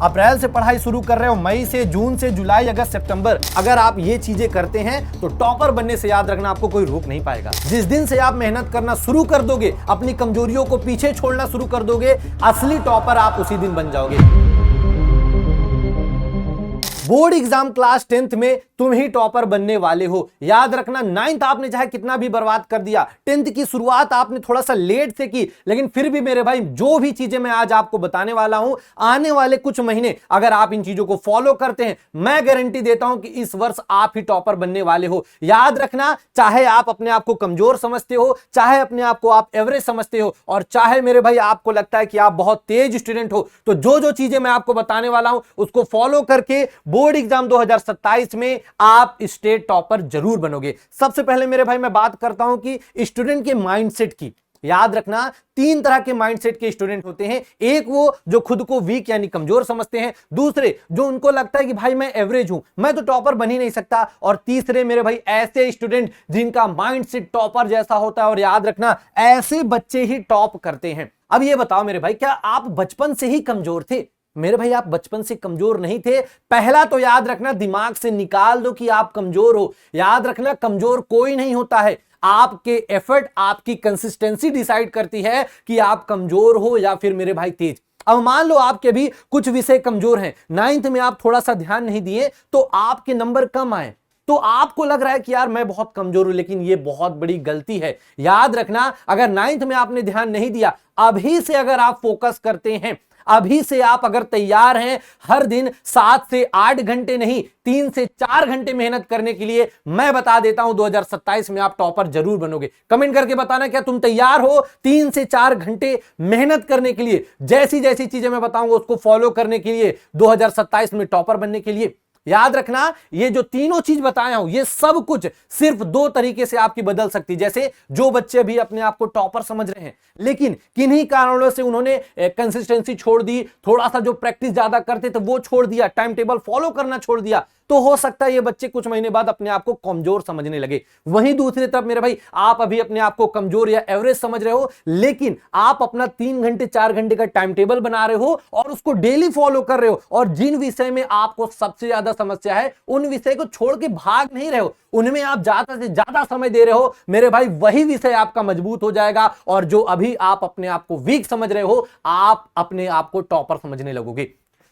अप्रैल से पढ़ाई शुरू कर रहे हो, मई से, जून से, जुलाई, अगस्त, सितंबर, अगर आप ये चीजें करते हैं तो टॉपर बनने से याद रखना आपको कोई रोक नहीं पाएगा। जिस दिन से आप मेहनत करना शुरू कर दोगे, अपनी कमजोरियों को पीछे छोड़ना शुरू कर दोगे, असली टॉपर आप उसी दिन बन जाओगे। बोर्ड एग्जाम क्लास 10th में तुम ही टॉपर बनने वाले हो। याद रखना, 9th आपने चाहे कितना भी बर्बाद कर दिया, 10th की शुरुआत आपने थोड़ा सा लेट से की, लेकिन फिर भी मेरे भाई जो भी चीजें मैं आज आपको बताने वाला हूं, आने वाले कुछ महीने अगर आप इन चीजों को फॉलो करते हैं, मैं गारंटी देता हूं कि इस वर्ष आप ही टॉपर बनने वाले हो। याद रखना, चाहे आप अपने आप को कमजोर समझते हो, चाहे अपने आप को आप एवरेज समझते हो, और चाहे मेरे भाई आपको लगता है कि आप बहुत तेज स्टूडेंट हो, तो जो जो चीजें मैं आपको बताने वाला हूं उसको फॉलो करके बोर्ड एग्जाम 2027 में आप स्टेट टॉपर जरूर बनोगे। सबसे पहले मेरे भाई मैं बात करता हूं कि स्टूडेंट के माइंडसेट की। याद रखना, 3 तरह के माइंडसेट के स्टूडेंट होते हैं। एक वो जो खुद को वीक यानी कमजोर समझते हैं, दूसरे जो उनको लगता है कि भाई मैं एवरेज हूं, मैं तो टॉपर बन ही नहीं सकता, और तीसरे मेरे भाई ऐसे स्टूडेंट जिनका माइंडसेट टॉपर जैसा होता है। और याद रखना, ऐसे बच्चे ही टॉप करते हैं। अब ये बताओ मेरे भाई, क्या आप बचपन से ही कमजोर थे? मेरे भाई आप बचपन से कमजोर नहीं थे। पहला तो याद रखना, दिमाग से निकाल दो कि आप कमजोर हो। याद रखना, कमजोर कोई नहीं होता है, आपके एफर्ट, आपकी कंसिस्टेंसी डिसाइड करती है कि आप कमजोर हो या फिर मेरे भाई तेज। अब मान लो आपके भी कुछ विषय कमजोर हैं, 9th में आप थोड़ा सा ध्यान नहीं दिए तो आपके नंबर कम आए, तो आपको लग रहा है कि यार मैं बहुत कमजोर हूं, लेकिन ये बहुत बड़ी गलती है। याद रखना, अगर 9th में आपने ध्यान नहीं दिया, अभी से अगर आप फोकस करते हैं, अभी से आप अगर तैयार हैं हर दिन 7 से 8 घंटे नहीं, 3 से 4 घंटे मेहनत करने के लिए, मैं बता देता हूं 2027 में आप टॉपर जरूर बनोगे। कमेंट करके बताना क्या तुम तैयार हो 3 से 4 घंटे मेहनत करने के लिए, जैसी जैसी चीजें मैं बताऊंगा उसको फॉलो करने के लिए, 2027 में टॉपर बनने के लिए। याद रखना, ये जो तीनों चीज बताया हूं, ये सब कुछ सिर्फ 2 तरीके से आपकी बदल सकती। जैसे जो बच्चे भी अपने आप को टॉपर समझ रहे हैं, लेकिन किन्हीं कारणों से उन्होंने कंसिस्टेंसी छोड़ दी, थोड़ा सा जो प्रैक्टिस ज्यादा करते थे वो छोड़ दिया, टाइम टेबल फॉलो करना छोड़ दिया, तो हो सकता है ये बच्चे कुछ महीने बाद अपने आप को कमजोर समझने लगे। वहीं दूसरी तरफ मेरे भाई, आप अभी अपने आप को कमजोर या एवरेज समझ रहे हो, लेकिन आप अपना 3 घंटे 4 घंटे का टाइम टेबल बना रहे हो और उसको डेली फॉलो कर रहे हो, और जिन विषय में आपको सबसे ज्यादा समस्या है उन विषय को छोड़ के भाग नहीं रहे हो, उनमें आप ज्यादा से ज्यादा समय दे रहे हो, मेरे भाई वही विषय आपका मजबूत हो जाएगा, और जो अभी आप अपने आप को वीक समझ रहे हो, आप अपने आप को टॉपर समझने लगोगे।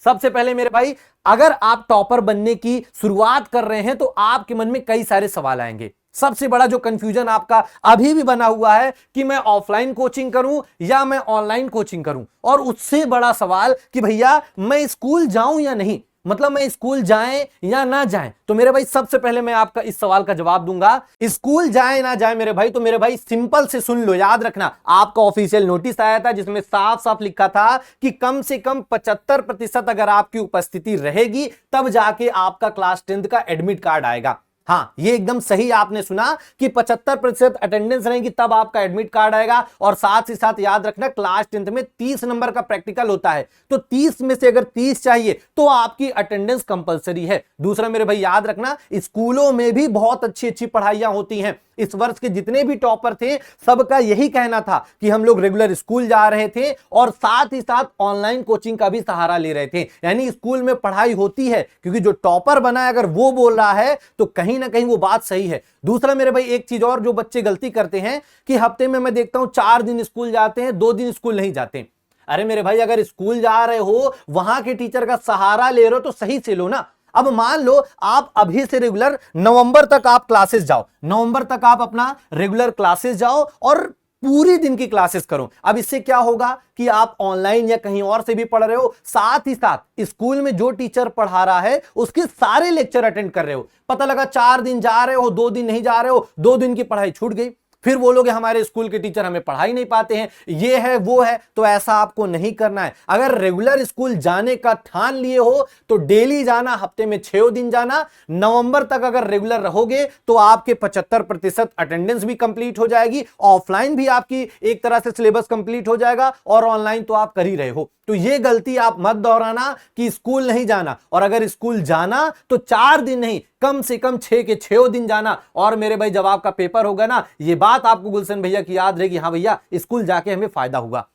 सबसे पहले मेरे भाई, अगर आप टॉपर बनने की शुरुआत कर रहे हैं तो आपके मन में कई सारे सवाल आएंगे। सबसे बड़ा जो कंफ्यूजन आपका अभी भी बना हुआ है कि मैं ऑफलाइन कोचिंग करूं या मैं ऑनलाइन कोचिंग करूं, और उससे बड़ा सवाल कि भैया मैं स्कूल जाऊं या नहीं, मतलब मैं स्कूल जाएं या ना जाएं। तो मेरे भाई सबसे पहले मैं आपका इस सवाल का जवाब दूंगा, स्कूल जाएं ना जाएं मेरे भाई, तो मेरे भाई सिंपल से सुन लो। याद रखना, आपका ऑफिशियल नोटिस आया था जिसमें साफ साफ लिखा था कि कम से कम 75% अगर आपकी उपस्थिति रहेगी तब जाके आपका क्लास 10th का एडमिट कार्ड आएगा। हाँ, ये एकदम सही आपने सुना कि 75% अटेंडेंस रहेगी तब आपका एडमिट कार्ड आएगा। और साथ ही साथ याद रखना, क्लास 10th में 30 नंबर का प्रैक्टिकल होता है, तो 30 में से अगर 30 चाहिए तो आपकी अटेंडेंस कंपलसरी है। दूसरा मेरे भाई याद रखना, स्कूलों में भी बहुत अच्छी अच्छी पढ़ाइयां होती हैं। इस वर्ष के जितने भी टॉपर थे सबका यही कहना था कि हम लोग रेगुलर स्कूल जा रहे थे और साथ ही साथ ऑनलाइन कोचिंग का भी सहारा ले रहे थे। यानी स्कूल में पढ़ाई होती है, क्योंकि जो टॉपर बना है अगर वो बोल रहा है तो कहीं ना कहीं वो बात सही है। दूसरा मेरे भाई, एक चीज और जो बच्चे गलती करते हैं कि हफ्ते में मैं देखता हूं 4 दिन स्कूल जाते हैं, 2 दिन स्कूल नहीं जाते। अरे मेरे भाई, अगर स्कूल जा रहे हो, वहां के टीचर का सहारा ले रहे हो तो सही से लो ना। अब मान लो आप अभी से रेगुलर नवंबर तक आप क्लासेस जाओ, नवंबर तक आप अपना रेगुलर क्लासेस जाओ और पूरी दिन की क्लासेस करो। अब इससे क्या होगा कि आप ऑनलाइन या कहीं और से भी पढ़ रहे हो, साथ ही साथ स्कूल में जो टीचर पढ़ा रहा है उसके सारे लेक्चर अटेंड कर रहे हो। पता लगा 4 दिन जा रहे हो, 2 दिन नहीं जा रहे हो, 2 दिन की पढ़ाई छूट गई, फिर बोलोगे हमारे स्कूल के टीचर हमें पढ़ा ही नहीं पाते हैं, ये है वो है। तो ऐसा आपको नहीं करना है। अगर रेगुलर स्कूल जाने का ठान लिए हो तो डेली जाना, हफ्ते में 6 दिन जाना। नवंबर तक अगर रेगुलर रहोगे तो आपके 75% अटेंडेंस भी कंप्लीट हो जाएगी, ऑफलाइन भी आपकी एक तरह से सिलेबस कंप्लीट हो जाएगा, और ऑनलाइन तो आप कर ही रहे हो। तो ये गलती आप मत दोहराना कि स्कूल नहीं जाना, और अगर स्कूल जाना तो 4 दिन नहीं, कम से कम 6 के 6 दिन जाना। और मेरे भाई, जब आपका पेपर होगा ना, ये बात आपको गुलशन भैया की याद रहेगी, हाँ भैया स्कूल जाके हमें फायदा हुआ।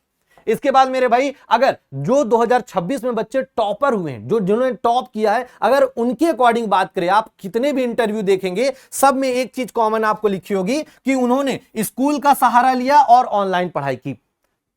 इसके बाद मेरे भाई अगर जो 2026 में बच्चे टॉपर हुए हैं, जो जिन्होंने टॉप किया है, अगर उनके अकॉर्डिंग बात करें, आप कितने भी इंटरव्यू देखेंगे सब में एक चीज कॉमन आपको लिखी होगी कि उन्होंने स्कूल का सहारा लिया और ऑनलाइन पढ़ाई की।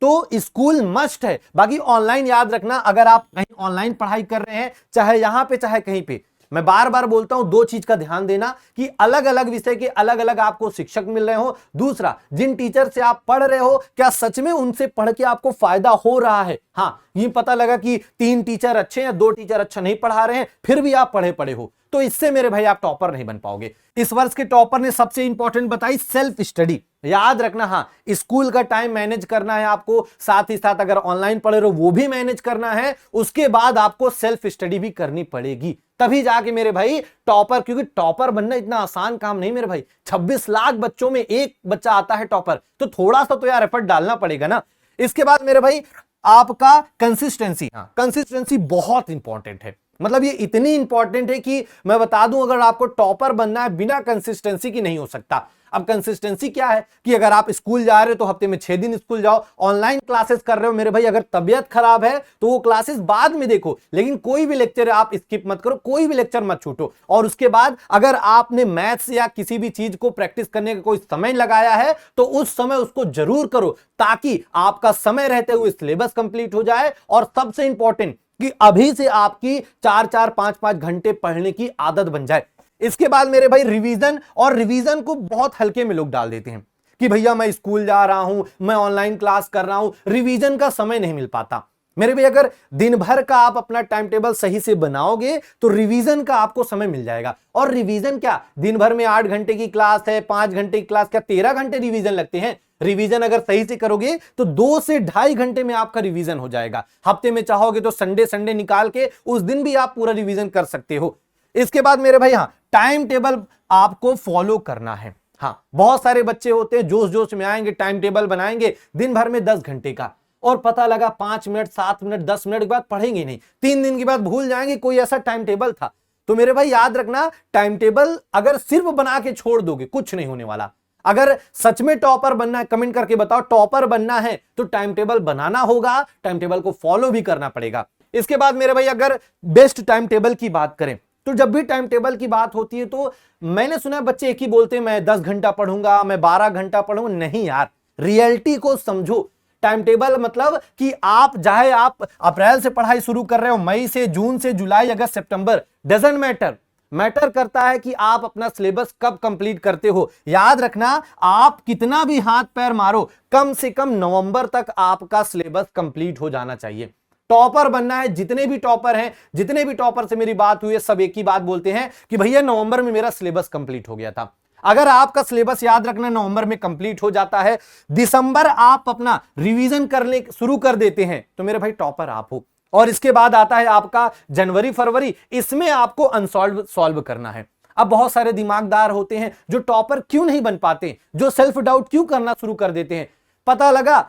तो स्कूल मस्ट है, बाकी ऑनलाइन याद रखना, अगर आप कहीं ऑनलाइन पढ़ाई कर रहे हैं, चाहे यहां पे चाहे कहीं पे, मैं बार बार बोलता हूं दो चीज का ध्यान देना कि अलग अलग विषय के अलग अलग आपको शिक्षक मिल रहे हो। दूसरा, जिन टीचर से आप पढ़ रहे हो क्या सच में उनसे पढ़ के आपको फायदा हो रहा है। हाँ, ये पता लगा कि 3 टीचर अच्छे हैं, 2 टीचर अच्छा नहीं पढ़ा रहे हैं, फिर भी आप पढ़े हो, तो इससे मेरे भाई आप टॉपर नहीं बन पाओगे। इस वर्ष के टॉपर ने सबसे इंपॉर्टेंट बताई सेल्फ स्टडी। याद रखना, हाँ, स्कूल का टाइम मैनेज करना है आपको, साथ ही साथ अगर ऑनलाइन पढ़ रहे हो वो भी मैनेज करना है, उसके बाद आपको सेल्फ स्टडी भी करनी पड़ेगी, तभी जाके मेरे भाई टॉपर, क्योंकि टॉपर बनना इतना आसान काम नहीं मेरे भाई। 26 लाख बच्चों में एक बच्चा आता है टॉपर, तो थोड़ा सा तो यार एफर्ट डालना पड़ेगा ना। इसके बाद मेरे भाई आपका कंसिस्टेंसी, हाँ, कंसिस्टेंसी बहुत इंपॉर्टेंट है। मतलब ये इतनी इंपॉर्टेंट है कि मैं बता दूं, अगर आपको टॉपर बनना है बिना कंसिस्टेंसी की नहीं हो सकता। अब कंसिस्टेंसी क्या है कि अगर आप स्कूल जा रहे हो तो हफ्ते में 6 दिन स्कूल जाओ, ऑनलाइन क्लासेस कर रहे हो मेरे भाई, अगर तबियत खराब है तो वो क्लासेस बाद में देखो, लेकिन कोई भी लेक्चर आप स्किप मत करो, कोई भी लेक्चर मत छूटो। और उसके बाद अगर आपने मैथ्स या किसी भी चीज को प्रैक्टिस करने का कोई समय लगाया है तो उस समय उसको जरूर करो, ताकि आपका समय रहते हुए सिलेबस कंप्लीट हो जाए। और सबसे इंपॉर्टेंट कि अभी से आपकी 4-4, 5-5 घंटे पढ़ने की आदत बन जाए। इसके बाद मेरे भाई रिवीजन, और रिवीजन को बहुत हल्के में लोग डाल देते हैं कि भैया मैं स्कूल जा रहा हूं, मैं ऑनलाइन क्लास कर रहा हूं, रिवीजन का समय नहीं मिल पाता। मेरे भाई अगर दिन भर का आप अपना टाइम टेबल सही से बनाओगे तो रिवीजन का आपको समय मिल जाएगा। और रिवीजन क्या, दिन भर में 8 घंटे की क्लास है, 5 घंटे की क्लास, क्या 13 घंटे रिवीजन लगते हैं? रिवीजन अगर सही से करोगे तो 2 से 2.5 घंटे में आपका रिवीजन हो जाएगा। हफ्ते में चाहोगे तो संडे निकाल के उस दिन भी आप पूरा रिवीजन कर सकते हो। इसके बाद मेरे भाई, हाँ, टाइम टेबल आपको फॉलो करना है। हाँ, बहुत सारे बच्चे होते हैं जोश जोश में आएंगे, टाइम टेबल बनाएंगे दिन भर में 10 घंटे का, और पता लगा 5 मिनट, 7 मिनट, 10 मिनट के बाद पढ़ेंगे नहीं, 3 दिन के बाद भूल जाएंगे कोई ऐसा टाइम टेबल था। तो मेरे भाई याद रखना, टाइम टेबल अगर सिर्फ बना के छोड़ दोगे कुछ नहीं होने वाला। अगर सच में टॉपर बनना है, कमेंट करके बताओ, टॉपर बनना है तो टाइम टेबल बनाना होगा, टाइम टेबल को फॉलो भी करना पड़ेगा। इसके बाद मेरे भाई अगर बेस्ट टाइम टेबल की बात करें तो जब भी टाइम टेबल की बात होती है तो मैंने सुना है बच्चे एक ही बोलते हैं मैं 10 घंटा पढ़ूंगा, मैं 12 घंटा पढ़ूंगा। नहीं यार, रियलिटी को समझो। टाइम टेबल मतलब कि आप चाहे आप अप्रैल से पढ़ाई शुरू कर रहे हो, मई से, जून से, जुलाई, अगस्त, सितंबर, डजंट मैटर करता है कि आप अपना सिलेबस कब कंप्लीट करते हो। याद रखना, आप कितना भी हाथ पैर मारो, कम से कम नवंबर तक आपका सिलेबस कंप्लीट हो जाना चाहिए। टॉपर बनना है, जितने भी टॉपर हैं, जितने भी टॉपर से मेरी बात हुई है, सब एक ही बात बोलते हैं कि भैया नवंबर में मेरा सिलेबस कंप्लीट हो गया था। अगर आपका सिलेबस याद रखना नवंबर में कंप्लीट हो जाता है, दिसंबर आप अपना रिवीजन करने शुरू कर देते हैं, तो मेरे भाई टॉपर आप हो। और इसके बाद आता है आपका जनवरी फरवरी, इसमें आपको अनसॉल्व सॉल्व करना है। अब बहुत सारे दिमागदार होते हैं जो टॉपर क्यों नहीं बन पाते, जो सेल्फ डाउट क्यों करना शुरू कर देते हैं। पता लगा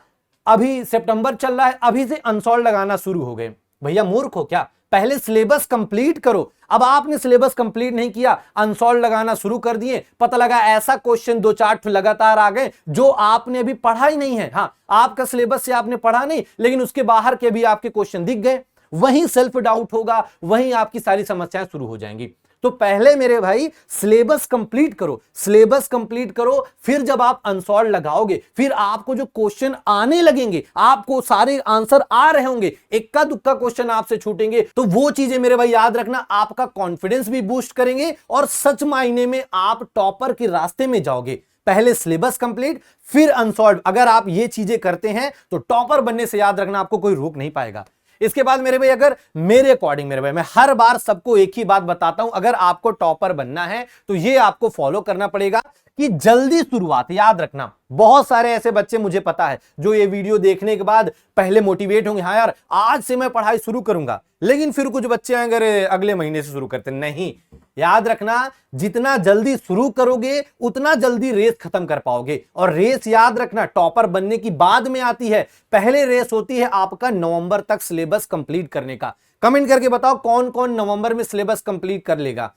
अभी सितंबर चल रहा है, अभी से अनसॉल्व लगाना शुरू हो गए। भैया मूर्ख हो क्या? पहले सिलेबस कंप्लीट करो। अब आपने सिलेबस कंप्लीट नहीं किया, अनसॉल्व लगाना शुरू कर दिए, पता लगा ऐसा क्वेश्चन 2-4 लगातार आ गए जो आपने अभी पढ़ा ही नहीं है। हाँ, आपका सिलेबस से आपने पढ़ा नहीं, लेकिन उसके बाहर के भी आपके क्वेश्चन दिख गए, वहीं सेल्फ डाउट होगा, वहीं आपकी सारी समस्याएं शुरू हो जाएंगी। तो पहले मेरे भाई सिलेबस कंप्लीट करो, सिलेबस कंप्लीट करो, फिर जब आप अनसॉल्व लगाओगे, फिर आपको जो क्वेश्चन आने लगेंगे, आपको सारे आंसर आ रहे होंगे, इक्का दुक्का क्वेश्चन आपसे छूटेंगे, तो वो चीजें मेरे भाई याद रखना, आपका कॉन्फिडेंस भी बूस्ट करेंगे और सच मायने में आप टॉपर के रास्ते में जाओगे। पहले सिलेबस कंप्लीट, फिर अनसॉल्व। अगर आप ये चीजें करते हैं तो टॉपर बनने से याद रखना आपको कोई रोक नहीं पाएगा। इसके बाद मेरे भाई, अगर मेरे अकॉर्डिंग, मेरे भाई मैं हर बार सबको एक ही बात बताता हूं, अगर आपको टॉपर बनना है तो ये आपको फॉलो करना पड़ेगा कि जल्दी शुरुआत। याद रखना, बहुत सारे ऐसे बच्चे मुझे पता है जो ये वीडियो देखने के बाद पहले मोटिवेट होंगे, हाँ यार आज से मैं पढ़ाई शुरू करूंगा, लेकिन फिर कुछ बच्चे आएंगे अगले महीने से शुरू करते नहीं। याद रखना, जितना जल्दी शुरू करोगे उतना जल्दी रेस खत्म कर पाओगे। और रेस याद रखना टॉपर बनने की बाद में आती है, पहले रेस होती है आपका नवंबर तक सिलेबस कंप्लीट करने का। कमेंट करके बताओ कौन कौन नवंबर में सिलेबस कंप्लीट कर लेगा।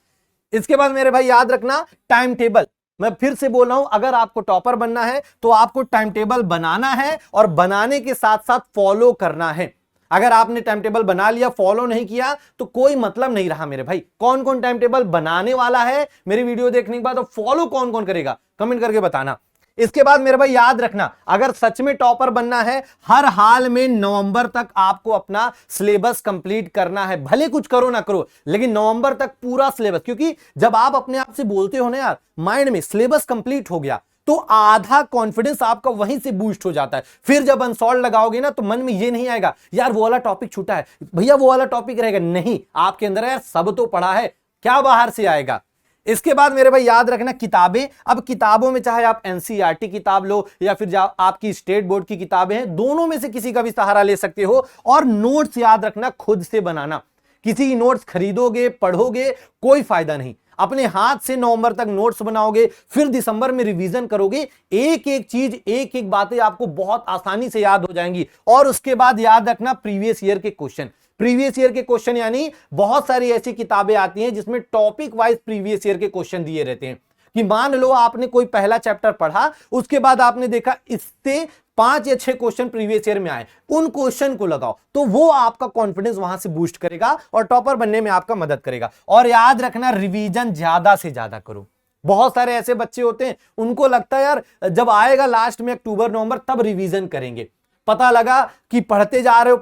इसके बाद मेरे भाई याद रखना, टाइम टेबल मैं फिर से बोल रहा हूं, अगर आपको टॉपर बनना है तो आपको टाइम टेबल बनाना है और बनाने के साथ साथ फॉलो करना है। अगर आपने टाइम टेबल बना लिया, फॉलो नहीं किया तो कोई मतलब नहीं रहा मेरे भाई। कौन कौन टाइम टेबल बनाने वाला है मेरी वीडियो देखने के बाद, और फॉलो कौन कौन करेगा, कमेंट करके बताना। इसके बाद मेरे भाई याद रखना, अगर सच में टॉपर बनना है, हर हाल में नवंबर तक आपको अपना सिलेबस कंप्लीट करना है। भले कुछ करो ना करो, लेकिन नवंबर तक पूरा सिलेबस, क्योंकि जब आप अपने आप से बोलते हो ना यार माइंड में सिलेबस कंप्लीट हो गया, तो आधा कॉन्फिडेंस आपका वहीं से बूस्ट हो जाता है। फिर जब अनसॉल्व लगाओगे ना तो मन में ये नहीं आएगा यार वो वाला टॉपिक छूटा है, भैया वो वाला टॉपिक रहेगा, नहीं, आपके अंदर यार सब तो पढ़ा है, क्या बाहर से आएगा। इसके बाद मेरे भाई याद रखना किताबें, अब किताबों में चाहे आप एनसीईआरटी किताब लो या फिर आपकी स्टेट बोर्ड की किताबें हैं, दोनों में से किसी का भी सहारा ले सकते हो। और नोट्स याद रखना खुद से बनाना, किसी की नोट्स खरीदोगे पढ़ोगे कोई फायदा नहीं। अपने हाथ से नवंबर तक नोट्स बनाओगे, फिर दिसंबर में रिवीजन करोगे, एक एक चीज एक एक बातें आपको बहुत आसानी से याद हो जाएंगी। और उसके बाद याद रखना प्रीवियस ईयर के क्वेश्चन, प्रीवियस ईयर के क्वेश्चन यानी बहुत सारी ऐसी किताबें आती हैं जिसमें टॉपिक वाइज प्रीवियस ईयर के क्वेश्चन दिए रहते हैं। कि मान लो आपने कोई पहला चैप्टर पढ़ा, उसके बाद आपने देखा इससे 5 या 6 क्वेश्चन प्रीवियस ईयर में आए, उन क्वेश्चन को लगाओ, तो वो आपका कॉन्फिडेंस वहां से बूस्ट करेगा और टॉपर बनने में आपका मदद करेगा। और याद रखना रिवीजन ज्यादा से ज्यादा करो। बहुत सारे ऐसे बच्चे होते हैं उनको लगता है यार जब आएगा लास्ट में अक्टूबर नवंबर तब रिवीजन करेंगे, पता लगा कि पढ़ते जा रहे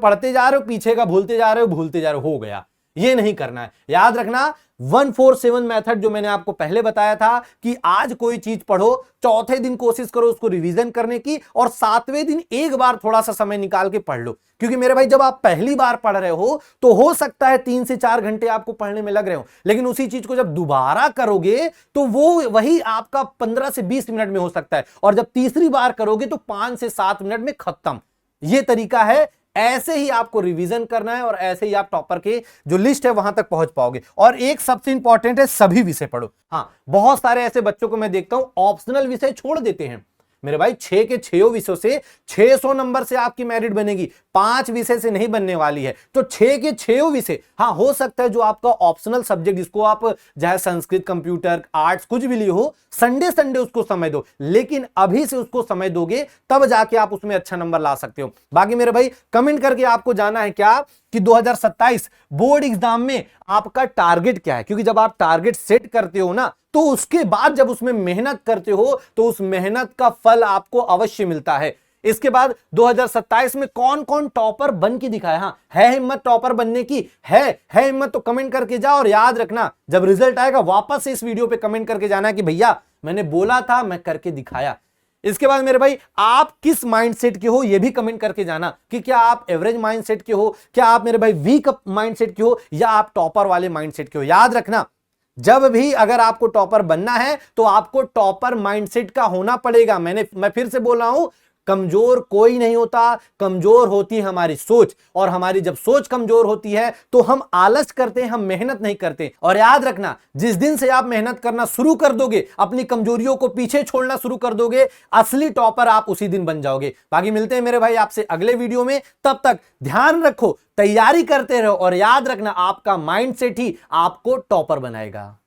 हो पीछे का भूलते जा रहे हो गया। ये नहीं करना है। याद रखना 147 मेथड जो मैंने आपको पहले बताया था कि आज कोई चीज पढ़ो, चौथे दिन कोशिश करो उसको रिवीजन करने की, और 7वें दिन एक बार थोड़ा सा समय निकाल के पढ़ लो। क्योंकि मेरे भाई जब आप पहली बार पढ़ रहे हो तो सकता है 3 से 4 घंटे आपको पढ़ने में लग रहे हो, लेकिन उसी चीज को जब दोबारा करोगे तो वो वही आपका 15 से 20 मिनट में हो सकता है, और जब तीसरी बार करोगे तो 5 से 7 मिनट में खत्म। ये तरीका है, ऐसे ही आपको रिवीजन करना है और ऐसे ही आप टॉपर के जो लिस्ट है वहां तक पहुंच पाओगे। और एक सबसे इंपॉर्टेंट है, सभी विषय पढ़ो। हाँ, बहुत सारे ऐसे बच्चों को मैं देखता हूं ऑप्शनल विषय छोड़ देते हैं। मेरे भाई 6 के 6 विषयों से 600 नंबर से आपकी मेरिट बनेगी, 5 विषय से नहीं बनने वाली है। तो 6 के 6 विषय, हाँ हो सकता है जो आपका ऑप्शनल सब्जेक्ट जिसको आप चाहे संस्कृत कंप्यूटर आर्ट्स कुछ भी लिए हो, संडे संडे उसको समय दो, लेकिन अभी से उसको समय दोगे तब जाके आप उसमें अच्छा नंबर ला सकते हो। बाकी मेरे भाई कमेंट करके आपको जाना है क्या कि 2027 बोर्ड एग्जाम में आपका टारगेट क्या है, क्योंकि जब आप टारगेट सेट करते हो ना तो उसके बाद जब उसमें मेहनत करते हो तो उस मेहनत का फल आपको अवश्य मिलता है। इसके बाद 2027 में कौन कौन टॉपर बन के दिखाए, हाँ है हिम्मत टॉपर बनने की, है हिम्मत तो कमेंट करके जाओ। और याद रखना जब रिजल्ट आएगा वापस से इस वीडियो पे कमेंट करके जाना कि भैया मैंने बोला था मैं करके दिखाया। इसके बाद मेरे भाई आप किस माइंडसेट के हो ये भी कमेंट करके जाना कि क्या आप एवरेज माइंडसेट के हो, क्या आप मेरे भाई वीक माइंडसेट के हो, या आप टॉपर वाले माइंडसेट के हो। याद रखना जब भी अगर आपको टॉपर बनना है तो आपको टॉपर माइंडसेट का होना पड़ेगा। मैं फिर से बोल रहा हूं, कमजोर कोई नहीं होता, कमजोर होती है हमारी सोच, और हमारी जब सोच कमजोर होती है तो हम आलस करते हैं, हम मेहनत नहीं करते। और याद रखना जिस दिन से आप मेहनत करना शुरू कर दोगे, अपनी कमजोरियों को पीछे छोड़ना शुरू कर दोगे, असली टॉपर आप उसी दिन बन जाओगे। बाकी मिलते हैं मेरे भाई आपसे अगले वीडियो में, तब तक ध्यान रखो, तैयारी करते रहो, और याद रखना आपका माइंडसेट ही आपको टॉपर बनाएगा।